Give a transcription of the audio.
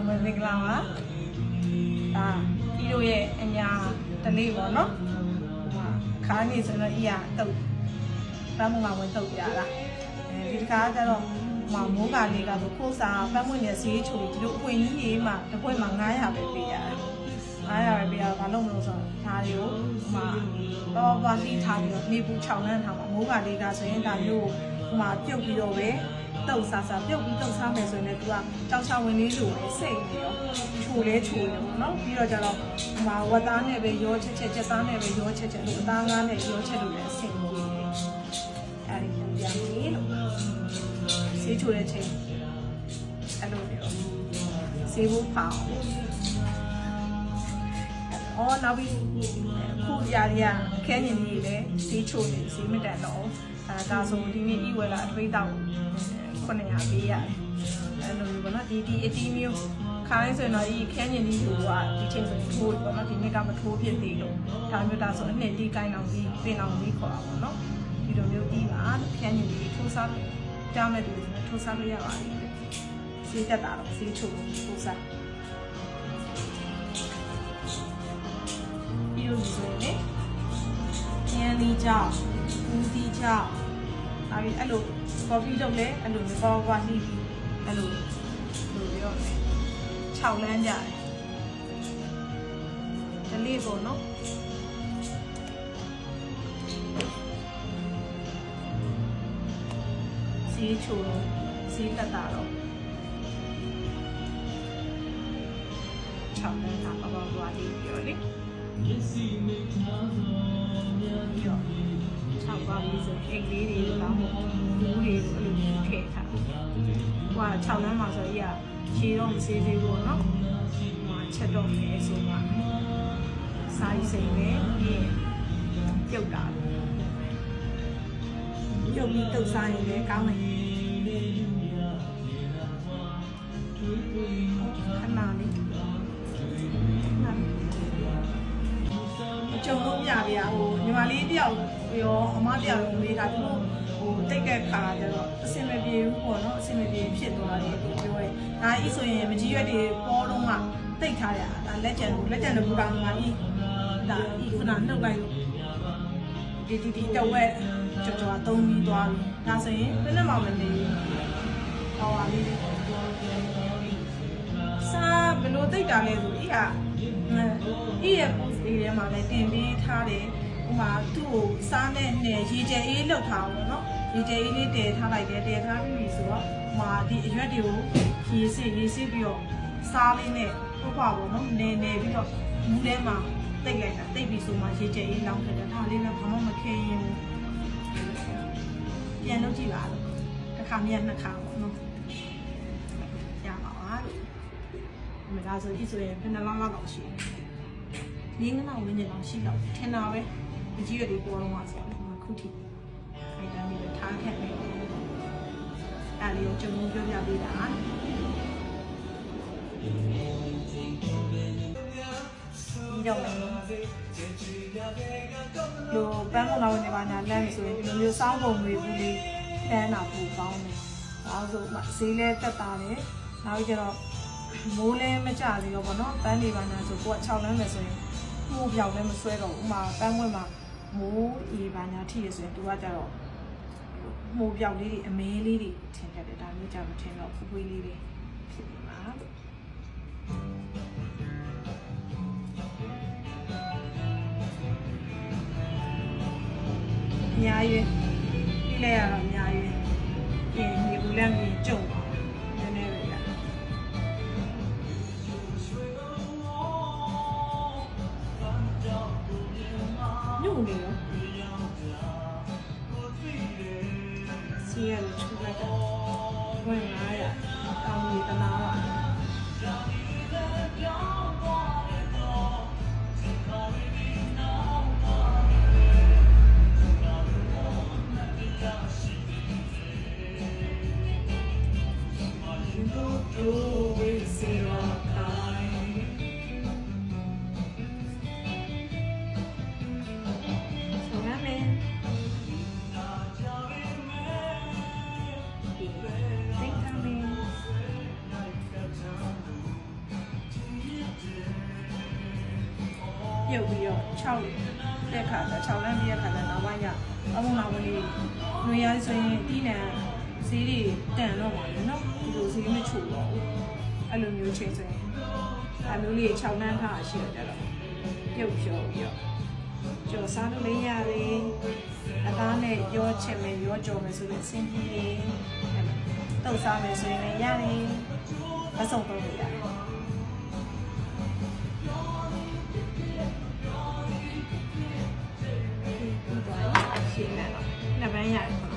မင်္ဂလာပါဒါဒီလိုရဲ့အညာတလေးပေါ့နော်ခါနေဆိုတော့ဤရတုတ်ပန်းမွန်ကဝင်တုတ်ပြတာဒီတစ်ခါကျတော့မိုးကလေးကဆိုခိုးစားပန်းမွန်ရဲ့ဈေးချိုဒီလိုအပွင့်ကြီးကြီးမှတစ်ပွင့်မှာ900ပဲပေးရတယ်900ပဲပေးရတော့ဘာလို့မလို့ဆိုတော့ဒါတွေကိုတော့ပါတိထားပြီးတော့နေပူ6လမ်းထားမှာမိုးကလေးကဆိုရင်ဒါမျိုးပြုတ်ပြီးတော့ပဲတုတ်စားပြုတ်ပြီးတုတ်စားမယ်ဆိုရင်လည်းသူကကြောက်ချဝင်လေးလိုပဲစိတ်နေရောချိုလဲချိုတယ်ပေါ့နော်ပြီးတော့ကျတော့ဝတ်သားနဲ့ပဲရောချက်ချက်သားနဲ့ပဲရောချက်လို့အသားငါးနဲ့ရောချက်လို့လည်းအဆင်ပြေတယ်အဲဒီပြန်ပြီးလို့ဆေးချိုတဲ့ချိန်အဲ့လိုမျိုးဆေးဖို့ပေါအောင်နောက်ပြီးခုရာရီကခဲညင်ကြီးလည်းဆေးချိုနေဆေးမတန်တော့ဒါဆိုဒီနေ့ဤဝယ်လာအထွေးတောက်900ပေးရတယ်အဲ့လိုမျိုးပေါ့နော်ဒီအတီးမျိုးခိုင်းဆိုရင်တော့ဒီခဲညင်ကြီးကဒီချိန်ဆိုထိုးပေါ့နော်ဒီနေ့ကမထိုးဖြစ်သေးလို့ဒါမျိုးဒါဆိုအနှစ်တီးကိုင်းအောင်ပြီးပင်အောင်ပြီးခေါ်တာပေါ့နော်ဒီလိုမျိုးတီးပါခဲညင်ကြီးထိုးစားကြမယ်ဒီထိုးစားလို့ရပါတယ်စီးတက်တာတော့စီးချိုထိုးစားဒီလိုဆိုရင်ကျန်းဒီကြောင့်ဦးဒီကြောင့်အဲ့လိုကော်ဖီလုပ်လဲအဲ့လိုမျိုးပွားနှီးပြီးအဲ့လိုပြောမယ်6လမ်းကြတယ်တလေးပေါ့နော်စီးချိုစီးတက်တာတော့6လမ်းကပွားနှီးပြောလေ6ပါးပြီးဆိုအိတ်လေးတွေတောင်းဘူးတွေအဲ့လိုမျိုးထည့်ထားဟိုက6လမ်းမှာဆိုရခြေတော့မစေးသေးဘူးเนาะဟိုချက်တော့မယ်ဆိုမှစာရေးစိမ်ပဲပြီးပြုတ်တာပြုတ်ပြီးတုတ်စားရင်လည်းကောင်းတယ်ခဏလေးကြုံလို့ပြပြဟိုညီမလေးတယောက်ရောအမတယောက်ရောမေးတာသူတို့ဟိုတိတ်ကက်ခါကျတော့အဆင်မပြေဘူးပေါ့နော်အဆင်မပြေဖြစ်သွားတယ်သူပြောရဲဒါဤဆိုရင်မကြီးရွက်တွေပေါ်တော့မှတိတ်ထားရတာလက်ကျန်လို့ဘူတာမှာဤဒါဤခုနနှုတ်လိုက်လို့ဒီတဝက်ကြော်သုံးပြီးသွားပြီဒါဆိုရင်ဘယ်နဲ့မှမနေဟောပါလိမ့်စားဘယ်လိုတိတ်တာလဲဆိုဤဟာဤရဲ့ post လေးထဲမှာလည်းတင်ပေးထားတယ်ဟိုမှာသူ့ကိုစားနဲ့နဲ့ရေကျဲအေးလောက်ထားအောင်နော်ရေကျဲအေးလေးတည်ထားလိုက်တယ်တည်ထားပြီဆိုတော့ဟိုမှာဒီအရွက်တွေကိုရေးစစ်ပြီးတော့စားလေးနဲ့ပုတ်ပါပေါ့နော်နေပြီးတော့မူးထဲမှာတိတ်လိုက်တာတိတ်ပြီဆိုမှရေကျဲအေးလောင်းထည့်တယ်ဒါလေးလည်းဘာမှမခင်းရင်ပြန်လုပ်ကြည့်ပါလို့တစ်ခါမြတ်နှစ်ခါပေါ့နော်ရပါပါလို့ဒီမှာဆိုရင်ဘယ်နှလောက်တော့ရှိတယ်9လောက်ဝန်းကျင်လောက်ရှိတော့ထင်တာပဲအကြီးရည်ပေါ်တော့မှဆိုတော့ခုထိအဲ့ဒါမျိုးထားခဲ့တယ်အဲ့လေးကိုကျုံပြောပြပေးတာဒီတော့မယ်လိုပန်းမလာဝင်နေပါညာလမ်းဆိုရင်ဒီလိုမျိုးစောင်းပုံတွေဘူးလေးတန်းတာပိုကောင်းတယ်ဒါဆိုဈေးလဲတက်တာတယ်နောက်ကျတော့မိုးလဲမကြသေးတော့ဗောနော်ပန်းတွေပါညာဆိုကိုက6လမ်းမယ်ဆိုရင်မှုပြောင်လည်းမဆွဲတော့ဘူးဥမာပန်းဝက်မှာမိုးအေးပါညာထိရဆိုရင်သူကကြတော့မှုပြောင်လေးတွေအမဲလေးတွေထင်တတ်တယ်ဒါမျိုးကြမထင်တော့ဖွေးလေးတွေဖြစ်နေမှာအများကြီးပြီးလဲရတော့အများကြီးပြင်ဒီဘူးလည်းမြင်ကြုံပါနည်းနည်းပဲလားညို့နေရောစီရလို့ချုပ်လိုက်တာဝင်လာရတောင်းနေတနာပါ ပြုတ်ပြီးတော့6တဲ့ခါကျ6လမ်းပြည့်တဲ့ခါကျနောက်ပိုင်းကျအမုံလာဝင်နေနွေရဆိုရင်ဒီနံဈေးတွေတန်တော့ပါလေနော်ဒီလိုဈေးမချို့တော့ဘူးအဲ့လိုမျိုးချိန်ဆိုရင်အမျိုးလေး6လမ်းခါရှိတော့ကြတော့ပြုတ်ဖြောပြီးတော့ကျော်စားလို့လေးရတယ်အသားနဲ့ရောချင်မယ်ရောကြော်မယ်ဆိုရင်စင်ကြီးလေးတုတ်စားမယ်ဆိုရင်လည်းရတယ်မဆုံးတော့ဘူးရတယ်ရှင်းတယ်နော်နှစ်ပန်းရတယ်